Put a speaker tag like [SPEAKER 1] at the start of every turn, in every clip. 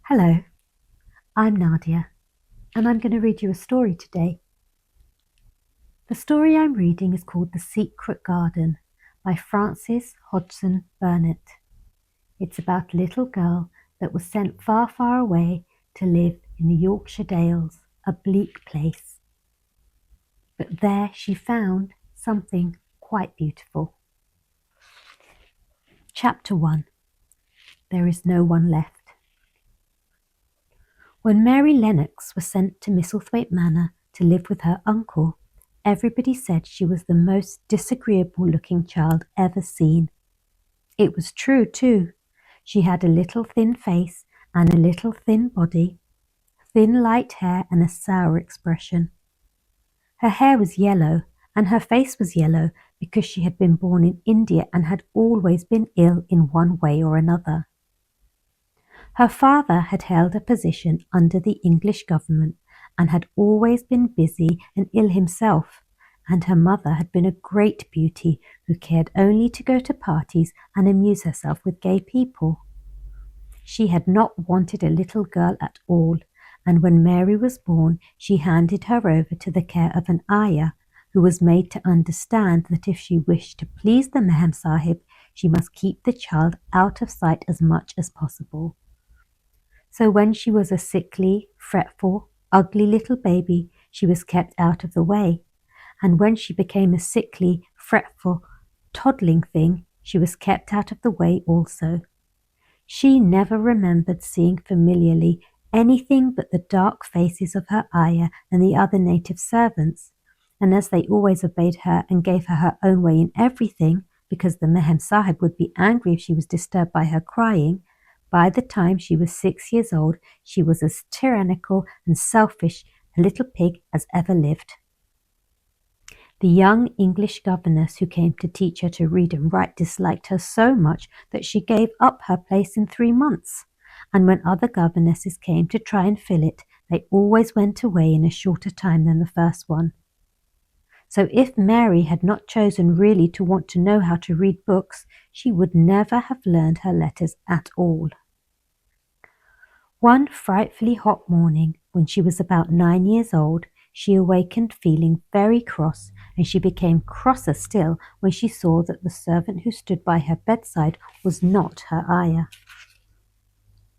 [SPEAKER 1] Hello, I'm Nadia, and I'm going to read you a story today. The story I'm reading is called The Secret Garden by Frances Hodgson Burnett. It's about a little girl that was sent far, far away to live in the Yorkshire Dales, a bleak place. But there she found something quite beautiful. Chapter 1. There is no one left. When Mary Lennox was sent to Mistlethwaite Manor to live with her uncle, everybody said she was the most disagreeable-looking child ever seen. It was true, too. She had a little thin face and a little thin body, thin light hair and a sour expression. Her hair was yellow and her face was yellow because she had been born in India and had always been ill in one way or another. Her father had held a position under the English government and had always been busy and ill himself, and her mother had been a great beauty who cared only to go to parties and amuse herself with gay people. She had not wanted a little girl at all, and when Mary was born, she handed her over to the care of an ayah, who was made to understand that if she wished to please the Mehem Sahib, she must keep the child out of sight as much as possible. So when she was a sickly, fretful, ugly little baby, she was kept out of the way. And when she became a sickly, fretful, toddling thing, she was kept out of the way also. She never remembered seeing familiarly anything but the dark faces of her ayah and the other native servants. And as they always obeyed her and gave her her own way in everything, because the Mehem Sahib would be angry if she was disturbed by her crying, by the time she was 6 years old, she was as tyrannical and selfish a little pig as ever lived. The young English governess who came to teach her to read and write disliked her so much that she gave up her place in 3 months. And when other governesses came to try and fill it, they always went away in a shorter time than the first one. So if Mary had not chosen really to want to know how to read books, she would never have learned her letters at all. One frightfully hot morning, when she was about 9 years old, she awakened feeling very cross, and she became crosser still when she saw that the servant who stood by her bedside was not her ayah.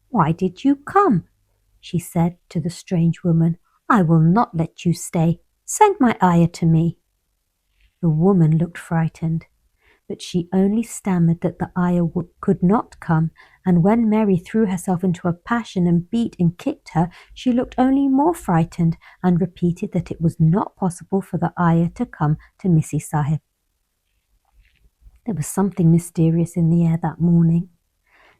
[SPEAKER 1] "Why did you come?" she said to the strange woman. "I will not let you stay. Send my ayah to me." The woman looked frightened, but she only stammered that the ayah could not come, and when Mary threw herself into a passion and beat and kicked her, she looked only more frightened and repeated that it was not possible for the ayah to come to Missy Sahib. There was something mysterious in the air that morning.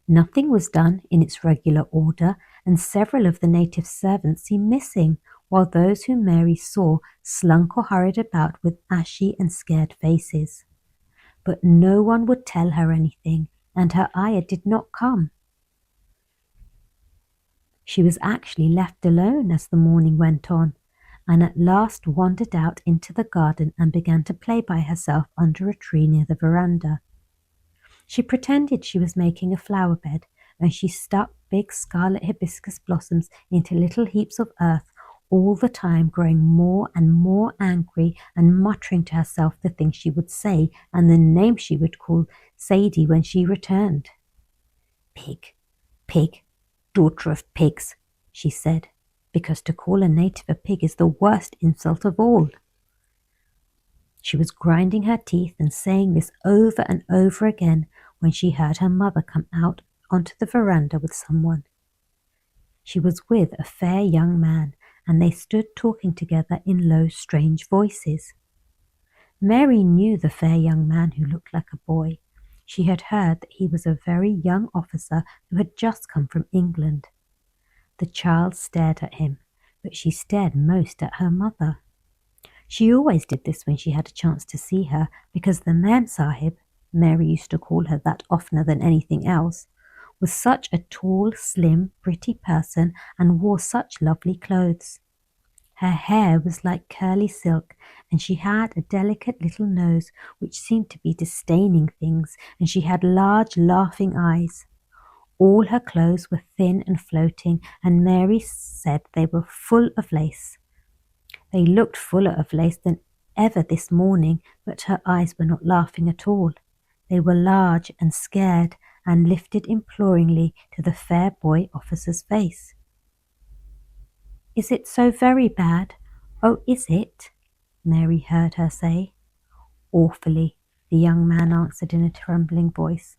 [SPEAKER 1] Nothing was done in its regular order, and several of the native servants seemed missing, while those whom Mary saw slunk or hurried about with ashy and scared faces. But no one would tell her anything, and her ayah did not come. She was actually left alone as the morning went on, and at last wandered out into the garden and began to play by herself under a tree near the veranda. She pretended she was making a flower bed, and she stuck big scarlet hibiscus blossoms into little heaps of earth, all the time growing more and more angry and muttering to herself the things she would say and the name she would call Sadie when she returned. "Pig, pig, daughter of pigs," she said, because to call a native a pig is the worst insult of all. She was grinding her teeth and saying this over and over again when she heard her mother come out onto the veranda with someone. She was with a fair young man, and they stood talking together in low, strange voices. Mary knew the fair young man who looked like a boy. She had heard that he was a very young officer who had just come from England. The child stared at him, but she stared most at her mother. She always did this when she had a chance to see her, because the Mem Sahib, Mary used to call her that oftener than anything else, was such a tall, slim, pretty person and wore such lovely clothes. Her hair was like curly silk, and she had a delicate little nose which seemed to be disdaining things, and she had large, laughing eyes. All her clothes were thin and floating, and Mary said they were full of lace. They looked fuller of lace than ever this morning, but her eyes were not laughing at all. They were large and scared, and lifted imploringly to the fair boy officer's face. "Is it so very bad? Oh, is it?" Mary heard her say. "Awfully," the young man answered in a trembling voice.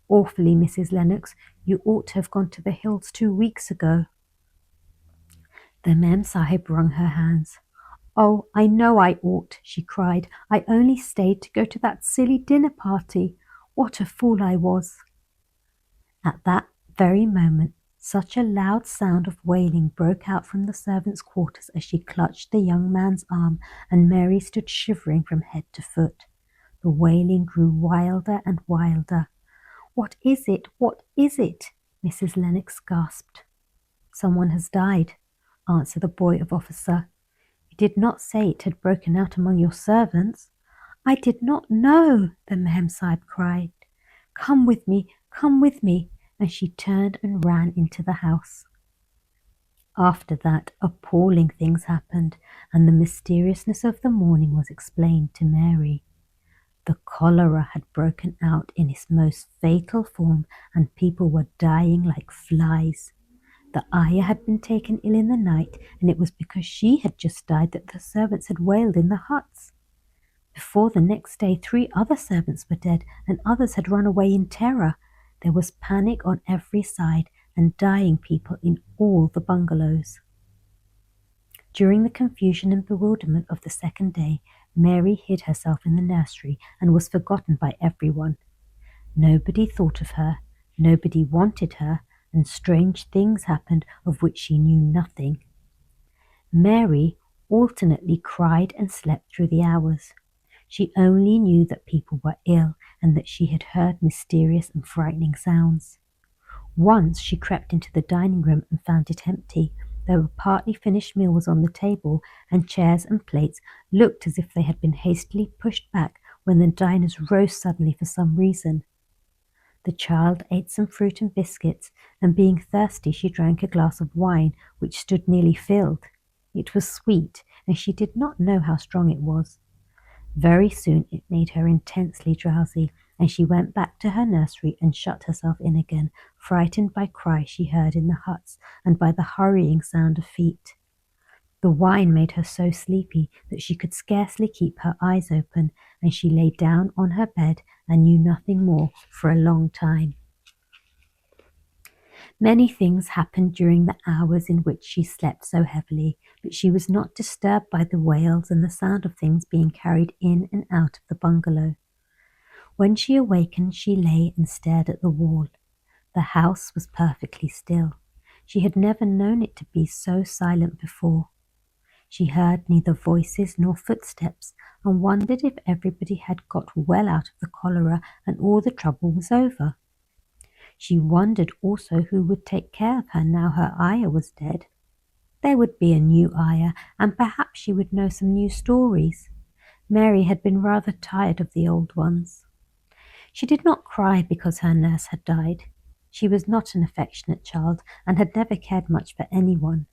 [SPEAKER 1] "Awfully, Mrs. Lennox. You ought to have gone to the hills 2 weeks ago." The Mem Sahib wrung her hands. "Oh, I know I ought," she cried. "I only stayed to go to that silly dinner party. What a fool I was." At that very moment, such a loud sound of wailing broke out from the servants' quarters as she clutched the young man's arm, and Mary stood shivering from head to foot. The wailing grew wilder and wilder. "What is it? What is it?" Mrs. Lennox gasped. "Someone has died," answered the boy of officer. "You did not say it had broken out among your servants." "I did not know," the Mem Sahib cried. Come with me," and she turned and ran into the house. After that, appalling things happened, and the mysteriousness of the morning was explained to Mary. The cholera had broken out in its most fatal form, and people were dying like flies. The ayah had been taken ill in the night, and it was because she had just died that the servants had wailed in the huts. Before the next day, 3 other servants were dead, and others had run away in terror. There was panic on every side, and dying people in all the bungalows. During the confusion and bewilderment of the second day, Mary hid herself in the nursery and was forgotten by everyone. Nobody thought of her, nobody wanted her, and strange things happened of which she knew nothing. Mary alternately cried and slept through the hours. She only knew that people were ill and that she had heard mysterious and frightening sounds. Once she crept into the dining room and found it empty. There were partly finished meals on the table, and chairs and plates looked as if they had been hastily pushed back when the diners rose suddenly for some reason. The child ate some fruit and biscuits, and being thirsty she drank a glass of wine which stood nearly filled. It was sweet, and she did not know how strong it was. Very soon it made her intensely drowsy, and she went back to her nursery and shut herself in again, frightened by cries she heard in the huts and by the hurrying sound of feet. The wine made her so sleepy that she could scarcely keep her eyes open, and she lay down on her bed and knew nothing more for a long time. Many things happened during the hours in which she slept so heavily, but she was not disturbed by the wails and the sound of things being carried in and out of the bungalow. When she awakened, she lay and stared at the wall. The house was perfectly still. She had never known it to be so silent before. She heard neither voices nor footsteps, and wondered if everybody had got well out of the cholera and all the trouble was over. She wondered also who would take care of her now her ayah was dead. There would be a new ayah, and perhaps she would know some new stories. Mary had been rather tired of the old ones. She did not cry because her nurse had died. She was not an affectionate child, and had never cared much for anyone.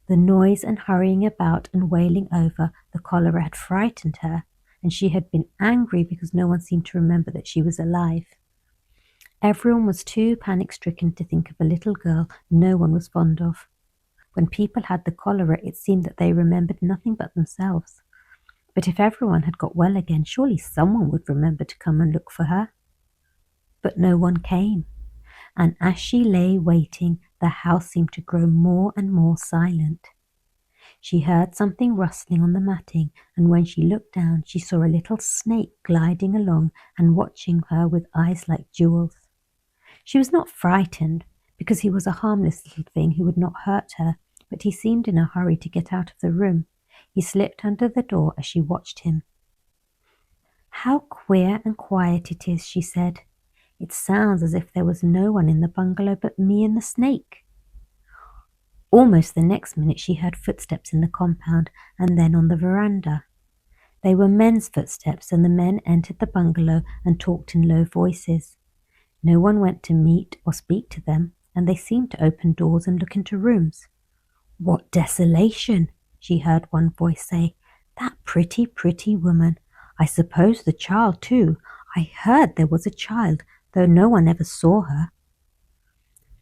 [SPEAKER 1] The noise and hurrying about and wailing over the cholera had frightened her, and she had been angry because no one seemed to remember that she was alive. Everyone was too panic-stricken to think of a little girl no one was fond of. When people had the cholera, it seemed that they remembered nothing but themselves. But if everyone had got well again, surely someone would remember to come and look for her. But no one came, and as she lay waiting, the house seemed to grow more and more silent. She heard something rustling on the matting, and when she looked down, she saw a little snake gliding along and watching her with eyes like jewels. She was not frightened, because he was a harmless little thing who would not hurt her, but he seemed in a hurry to get out of the room. He slipped under the door as she watched him. "How queer and quiet it is," she said. "It sounds as if there was no one in the bungalow but me and the snake." Almost the next minute she heard footsteps in the compound, and then on the veranda. They were men's footsteps, and the men entered the bungalow and talked in low voices. No one went to meet or speak to them, and they seemed to open doors and look into rooms. "What desolation!" she heard one voice say. "That pretty, pretty woman. I suppose the child, too. I heard there was a child, though no one ever saw her."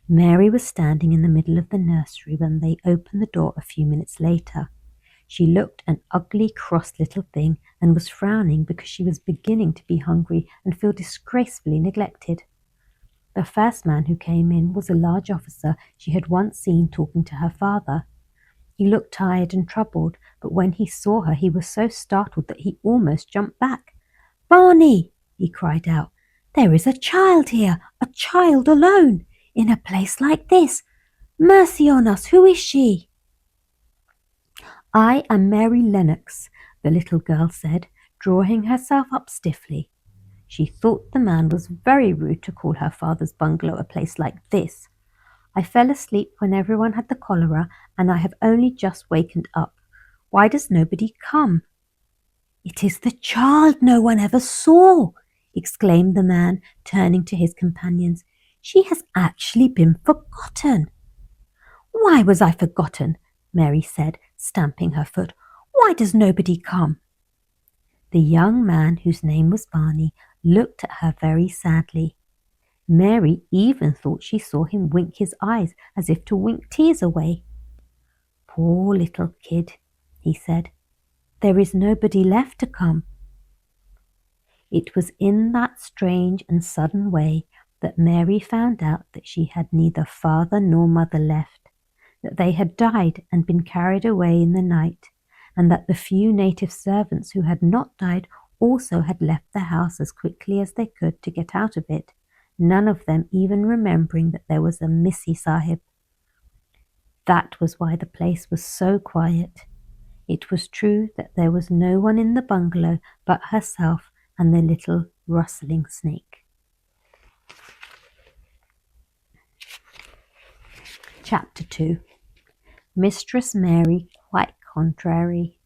[SPEAKER 1] Mary was standing in the middle of the nursery when they opened the door a few minutes later. She looked an ugly, cross little thing and was frowning because she was beginning to be hungry and feel disgracefully neglected. The first man who came in was a large officer she had once seen talking to her father. He looked tired and troubled, but when he saw her he was so startled that he almost jumped back. "Barney!" he cried out. "There is a child here, a child alone, in a place like this. Mercy on us, who is she?" "I am Mary Lennox," the little girl said, drawing herself up stiffly. She thought the man was very rude to call her father's bungalow a place like this. "I fell asleep when everyone had the cholera, and I have only just wakened up. Why does nobody come?" "It is the child no one ever saw," exclaimed the man, turning to his companions. "She has actually been forgotten." "Why was I forgotten?" Mary said, stamping her foot. "Why does nobody come?" The young man, whose name was Barney, looked at her very sadly. Mary even thought she saw him wink his eyes as if to wink tears away. "Poor little kid," he said. "There is nobody left to come." It was in that strange and sudden way that Mary found out that she had neither father nor mother left, that they had died and been carried away in the night, and that the few native servants who had not died also had left the house as quickly as they could to get out of it, none of them even remembering that there was a Missy Sahib. That was why the place was so quiet. It was true that there was no one in the bungalow but herself and the little rustling snake. Chapter 2. Mistress Mary Quite Contrary.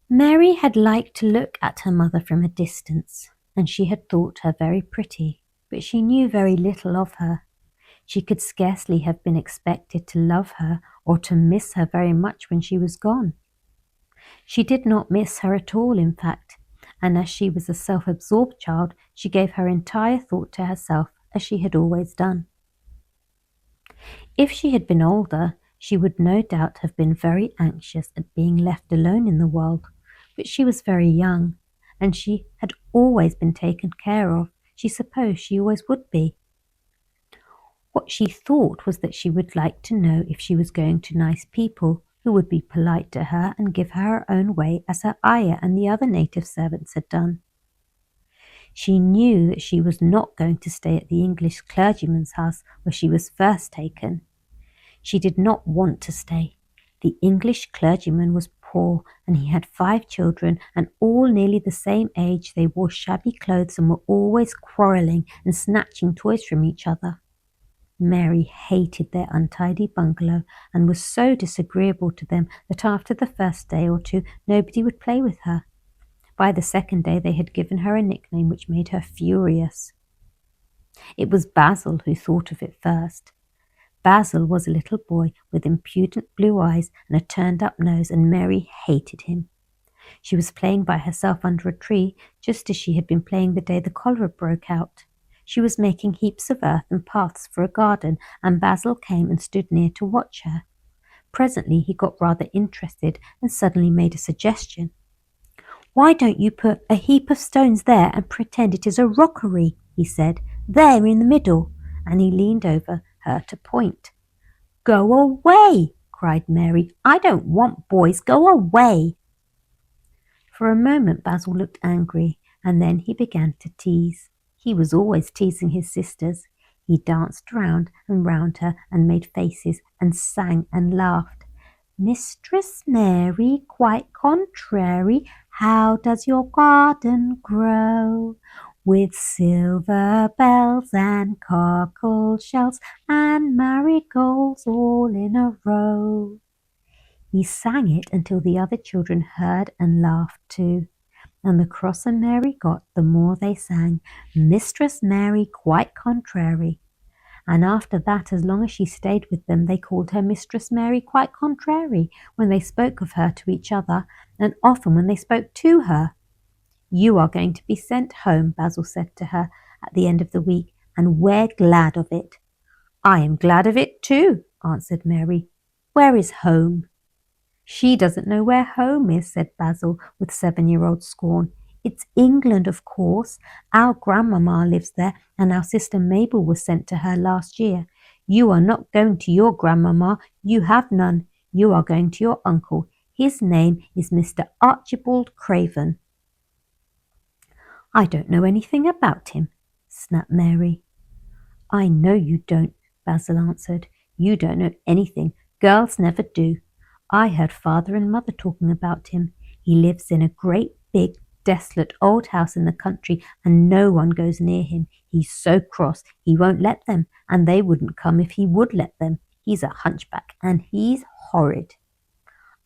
[SPEAKER 1] Mary had liked to look at her mother from a distance, and she had thought her very pretty, but she knew very little of her. She could scarcely have been expected to love her or to miss her very much when she was gone. She did not miss her at all, in fact, and as she was a self-absorbed child, she gave her entire thought to herself, as she had always done. If she had been older, she would no doubt have been very anxious at being left alone in the world, but she was very young, and she had always been taken care of. She supposed she always would be. What she thought was that she would like to know if she was going to nice people who would be polite to her and give her her own way as her ayah and the other native servants had done. She knew that she was not going to stay at the English clergyman's house where she was first taken. She did not want to stay. The English clergyman was poor, and he had 5 children, and all nearly the same age. They wore shabby clothes and were always quarrelling and snatching toys from each other. Mary hated their untidy bungalow and was so disagreeable to them that after the first day or 2 nobody would play with her. By the second day they had given her a nickname which made her furious. It was Basil who thought of it first. Basil was a little boy with impudent blue eyes and a turned-up nose, and Mary hated him. She was playing by herself under a tree, just as she had been playing the day the cholera broke out. She was making heaps of earth and paths for a garden, and Basil came and stood near to watch her. Presently he got rather interested and suddenly made a suggestion. "Why don't you put a heap of stones there and pretend it is a rockery?" he said. "There in the middle," and he leaned over her to point. "Go away!" cried Mary. "I don't want boys. Go away!" For a moment Basil looked angry, and then he began to tease. He was always teasing his sisters. He danced round and round her and made faces and sang and laughed. "Mistress Mary, quite contrary, how does your garden grow? With silver bells and cockle shells and marigolds all in a row." He sang it until the other children heard and laughed too. And the crosser Mary got, the more they sang, Mistress Mary quite contrary. And after that, as long as she stayed with them, they called her Mistress Mary quite contrary when they spoke of her to each other, and often when they spoke to her. You are going to be sent home, Basil said to her at the end of the week, and we're glad of it. I am glad of it too, answered Mary. Where is home? She doesn't know where home is, said Basil with 7-year-old scorn. It's England, of course. Our grandmamma lives there, and our sister Mabel was sent to her last year. You are not going to your grandmamma. You have none. You are going to your uncle. His name is Mr. Archibald Craven. I don't know anything about him, snapped Mary. I know you don't, Basil answered. You don't know anything. Girls never do. I heard father and mother talking about him. He lives in a great big, desolate old house in the country, and no one goes near him. He's so cross, he won't let them, and they wouldn't come if he would let them. He's a hunchback, and he's horrid.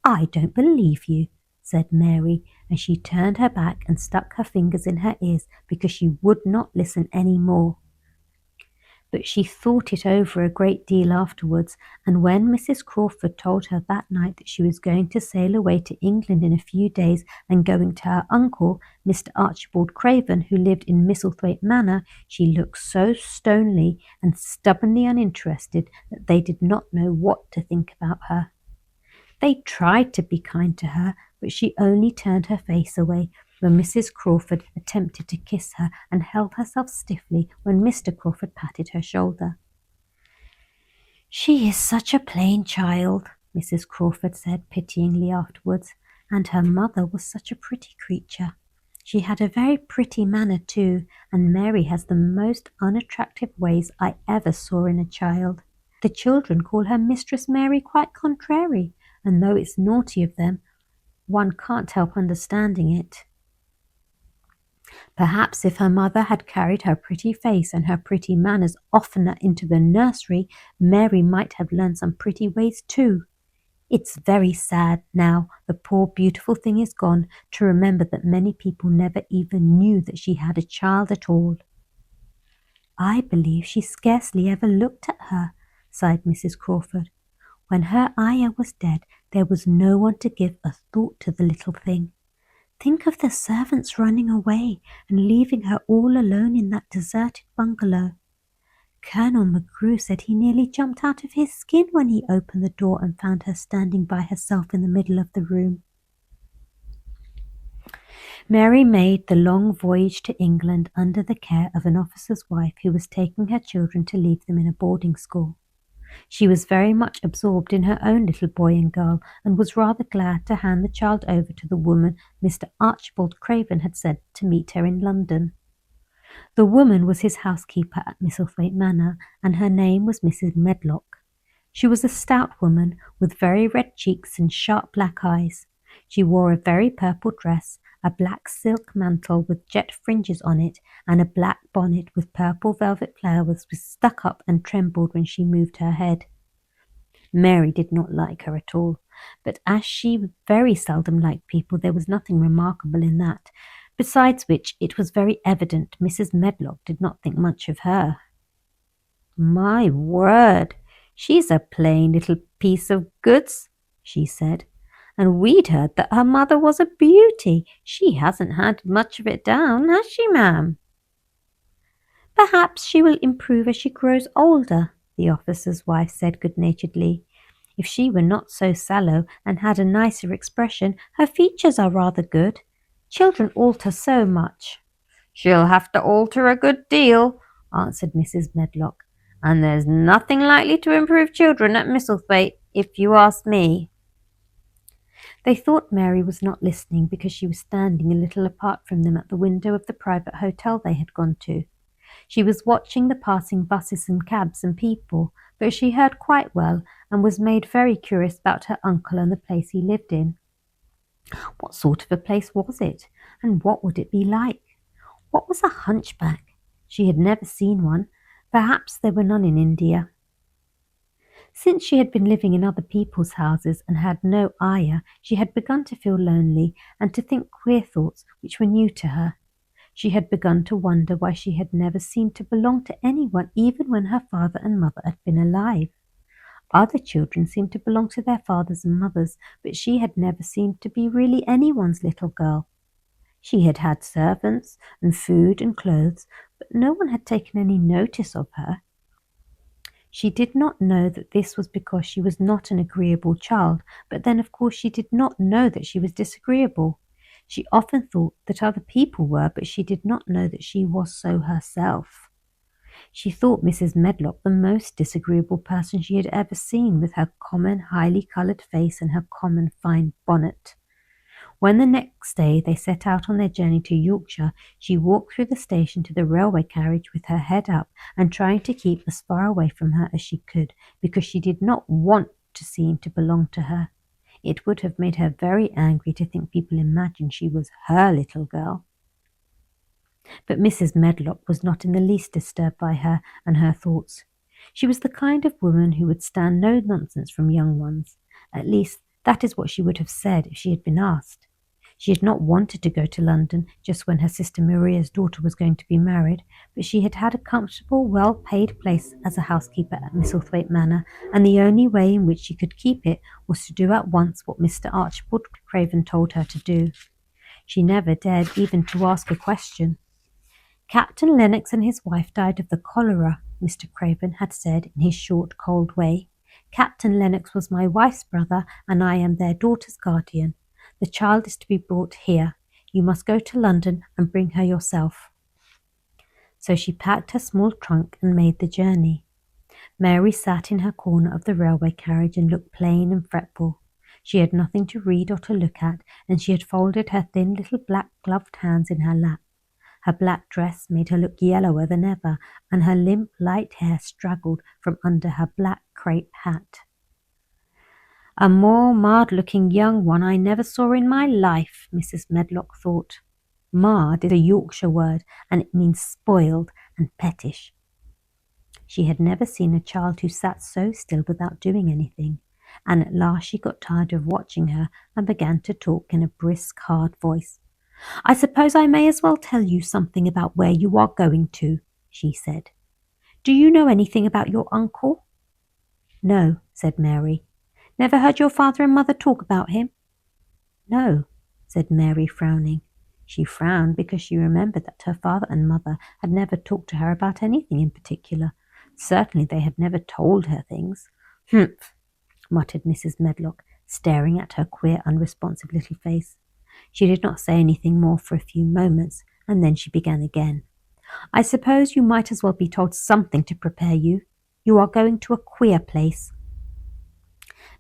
[SPEAKER 1] I don't believe you, said Mary, and she turned her back and stuck her fingers in her ears because she would not listen any more. But she thought it over a great deal afterwards, and when Mrs. Crawford told her that night that she was going to sail away to England in a few days and going to her uncle, Mr. Archibald Craven, who lived in Mistlethwaite Manor, she looked so stony and stubbornly uninterested that they did not know what to think about her. They tried to be kind to her, but she only turned her face away when Mrs. Crawford attempted to kiss her and held herself stiffly when Mr. Crawford patted her shoulder. She is such a plain child, Mrs. Crawford said pityingly afterwards, and her mother was such a pretty creature. She had a very pretty manner too, and Mary has the most unattractive ways I ever saw in a child. The children call her Mistress Mary quite contrary, and though it's naughty of them, one can't help understanding it. Perhaps if her mother had carried her pretty face and her pretty manners oftener into the nursery, Mary might have learned some pretty ways too. It's very sad now the poor beautiful thing is gone to remember that many people never even knew that she had a child at all. I believe she scarcely ever looked at her, sighed Mrs. Crawford. When her ayah was dead, there was no one to give a thought to the little thing. Think of the servants running away and leaving her all alone in that deserted bungalow. Colonel McGrew said he nearly jumped out of his skin when he opened the door and found her standing by herself in the middle of the room. Mary made the long voyage to England under the care of an officer's wife who was taking her children to leave them in a boarding school. She was very much absorbed in her own little boy and girl, and was rather glad to hand the child over to the woman Mr. Archibald Craven had sent to meet her in London. The woman was his housekeeper at Mistlethwaite Manor, and her name was Mrs. Medlock. She was a stout woman with very red cheeks and sharp black eyes. She wore a very purple dress, a black silk mantle with jet fringes on it, and a black bonnet with purple velvet flowers which stuck up and trembled when she moved her head. Mary did not like her at all, but as she very seldom liked people, there was nothing remarkable in that. Besides which, it was very evident Mrs. Medlock did not think much of her. My word, she's a plain little piece of goods, she said. And we'd heard that her mother was a beauty. She hasn't had much of it down, has she, ma'am? Perhaps she will improve as she grows older, the officer's wife said good-naturedly. If she were not so sallow and had a nicer expression, her features are rather good. Children alter so much. She'll have to alter a good deal, answered Mrs. Medlock, and there's nothing likely to improve children at Mistlethwaite, if you ask me. They thought Mary was not listening because she was standing a little apart from them at the window of the private hotel they had gone to. She was watching the passing buses and cabs and people, but she heard quite well and was made very curious about her uncle and the place he lived in. What sort of a place was it, and what would it be like? What was a hunchback? She had never seen one. Perhaps there were none in India. Since she had been living in other people's houses and had no ayah, she had begun to feel lonely and to think queer thoughts which were new to her. She had begun to wonder why she had never seemed to belong to anyone, even when her father and mother had been alive. Other children seemed to belong to their fathers and mothers, but she had never seemed to be really anyone's little girl. She had had servants and food and clothes, but no one had taken any notice of her. She did not know that this was because she was not an agreeable child, but then of course she did not know that she was disagreeable. She often thought that other people were, but she did not know that she was so herself. She thought Mrs. Medlock the most disagreeable person she had ever seen, with her common, highly coloured face and her common, fine bonnet. When the next day they set out on their journey to Yorkshire, she walked through the station to the railway carriage with her head up and trying to keep as far away from her as she could, because she did not want to seem to belong to her. It would have made her very angry to think people imagined she was her little girl. But Mrs. Medlock was not in the least disturbed by her and her thoughts. She was the kind of woman who would stand no nonsense from young ones. At least, that is what she would have said if she had been asked. She had not wanted to go to London just when her sister Maria's daughter was going to be married, but she had had a comfortable, well-paid place as a housekeeper at Mistlethwaite Manor, and the only way in which she could keep it was to do at once what Mr. Archibald Craven told her to do. She never dared even to ask a question. Captain Lennox and his wife died of the cholera, Mr. Craven had said in his short, cold way. Captain Lennox was my wife's brother, and I am their daughter's guardian. The child is to be brought here. You must go to London and bring her yourself. So she packed her small trunk and made the journey. Mary sat in her corner of the railway carriage and looked plain and fretful. She had nothing to read or to look at, and she had folded her thin little black gloved hands in her lap. Her black dress made her look yellower than ever, and her limp light hair straggled from under her black crape hat. A more marred-looking young one I never saw in my life, Mrs. Medlock thought. Marred is a Yorkshire word, and it means spoiled and pettish. She had never seen a child who sat so still without doing anything, and at last she got tired of watching her and began to talk in a brisk, hard voice. I suppose I may as well tell you something about where you are going to, she said. Do you know anything about your uncle? No, said Mary. Never heard your father and mother talk about him? No, said Mary, frowning. She frowned because she remembered that her father and mother had never talked to her about anything in particular. Certainly they had never told her things. Humph, muttered Mrs. Medlock, staring at her queer, unresponsive little face. She did not say anything more for a few moments, and then she began again. I suppose you might as well be told something to prepare you. You are going to a queer place.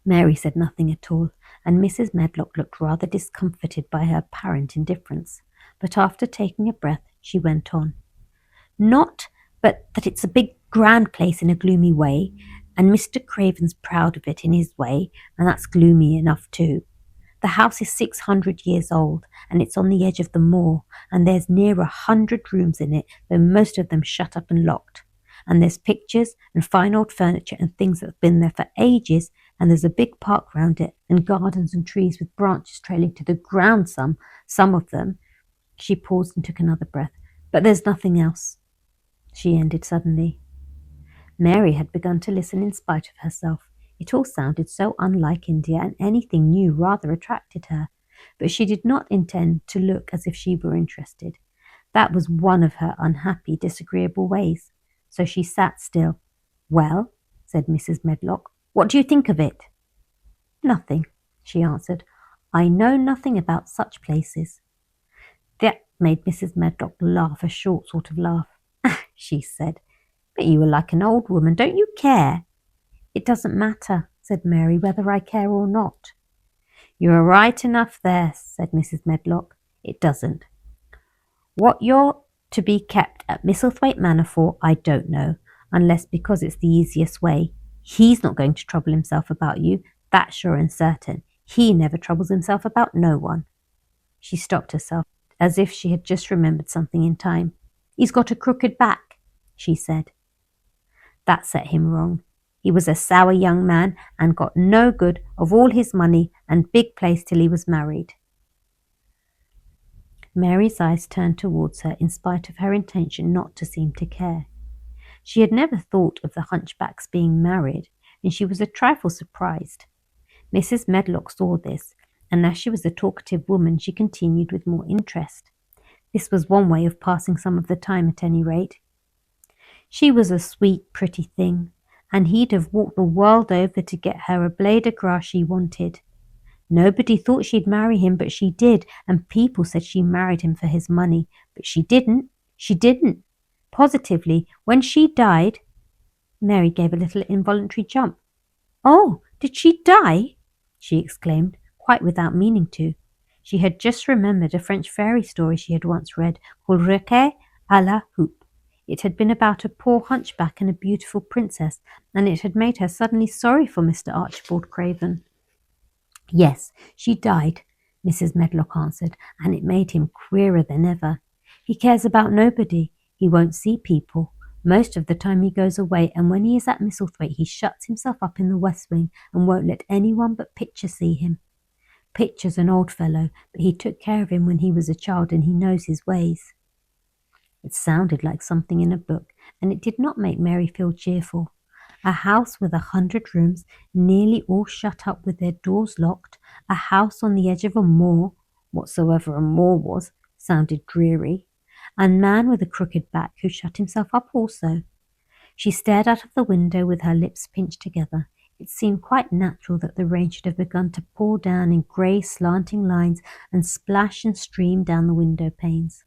[SPEAKER 1] Mary said nothing at all, and Mrs. Medlock looked rather discomfited by her apparent indifference. But after taking a breath, she went on. Not but that it's a big, grand place in a gloomy way, and Mr. Craven's proud of it in his way, and that's gloomy enough too. The house is 600 years old, and it's on the edge of the moor, and there's near 100 rooms in it, though most of them shut up and locked. And there's pictures and fine old furniture and things that have been there for ages, and there's a big park round it, and gardens and trees with branches trailing to the ground some of them. She paused and took another breath. But there's nothing else, she ended suddenly. Mary had begun to listen in spite of herself. It all sounded so unlike India, and anything new rather attracted her. But she did not intend to look as if she were interested. That was one of her unhappy, disagreeable ways. So she sat still. Well, said Mrs. Medlock, what do you think of it? Nothing, she answered. I know nothing about such places. That made Mrs. Medlock laugh, a short sort of laugh. She said, but you are like an old woman, don't you care? It doesn't matter, said Mary, whether I care or not. You are right enough there, said Mrs. Medlock. It doesn't. What you're to be kept at Mistlethwaite Manor for, I don't know, unless because it's the easiest way. He's not going to trouble himself about you, that's sure and certain. He never troubles himself about no one. She stopped herself, as if she had just remembered something in time. He's got a crooked back, she said. That set him wrong. He was a sour young man and got no good of all his money and big place till he was married. Mary's eyes turned towards her in spite of her intention not to seem to care. She had never thought of the hunchback's being married, and she was a trifle surprised. Mrs. Medlock saw this, and as she was a talkative woman, she continued with more interest. This was one way of passing some of the time at any rate. She was a sweet, pretty thing, and he'd have walked the world over to get her a blade of grass she wanted. Nobody thought she'd marry him, but she did, and people said she married him for his money, but she didn't. She didn't. Positively, when she died, Mary gave a little involuntary jump. "Oh, did she die?" she exclaimed, quite without meaning to. She had just remembered a French fairy story she had once read called Riquet à la Houppe. It had been about a poor hunchback and a beautiful princess, and it had made her suddenly sorry for Mr. Archibald Craven. "Yes, she died," Mrs. Medlock answered, and it made him queerer than ever. "He cares about nobody. He won't see people. Most of the time he goes away, and when he is at Mistlethwaite he shuts himself up in the west wing and won't let anyone but Pitcher see him. Pitcher's an old fellow, but he took care of him when he was a child, and he knows his ways." It sounded like something in a book, and it did not make Mary feel cheerful. A house with 100 rooms, nearly all shut up with their doors locked, a house on the edge of a moor, whatsoever a moor was, sounded dreary, and man with a crooked back who shut himself up also. She stared out of the window with her lips pinched together. It seemed quite natural that the rain should have begun to pour down in grey slanting lines and splash and stream down the window panes.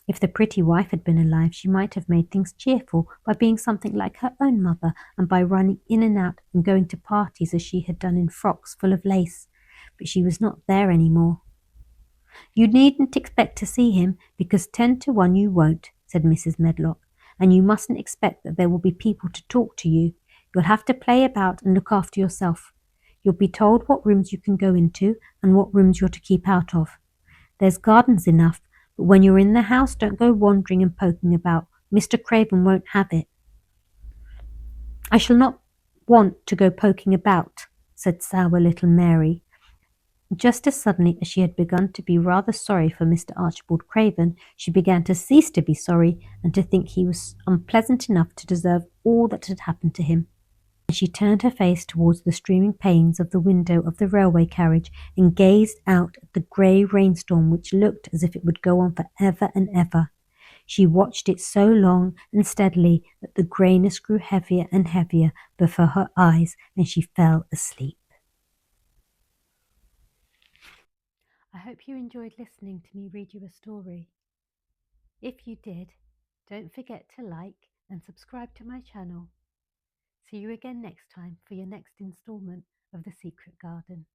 [SPEAKER 1] If the pretty wife had been alive, she might have made things cheerful by being something like her own mother and by running in and out and going to parties as she had done in frocks full of lace. But she was not there any more. "You needn't expect to see him, because 10 to 1 you won't," said Mrs. Medlock, "and you mustn't expect that there will be people to talk to you. You'll have to play about and look after yourself. You'll be told what rooms you can go into and what rooms you're to keep out of. There's gardens enough, but when you're in the house, don't go wandering and poking about. Mr. Craven won't have it." "I shall not want to go poking about," said sour little Mary. Just as suddenly as she had begun to be rather sorry for Mr. Archibald Craven, she began to cease to be sorry and to think he was unpleasant enough to deserve all that had happened to him. And she turned her face towards the streaming panes of the window of the railway carriage and gazed out at the grey rainstorm which looked as if it would go on for ever and ever. She watched it so long and steadily that the greyness grew heavier and heavier before her eyes, and she fell asleep. I hope you enjoyed listening to me read you a story. If you did, don't forget to like and subscribe to my channel. See you again next time for your next installment of The Secret Garden.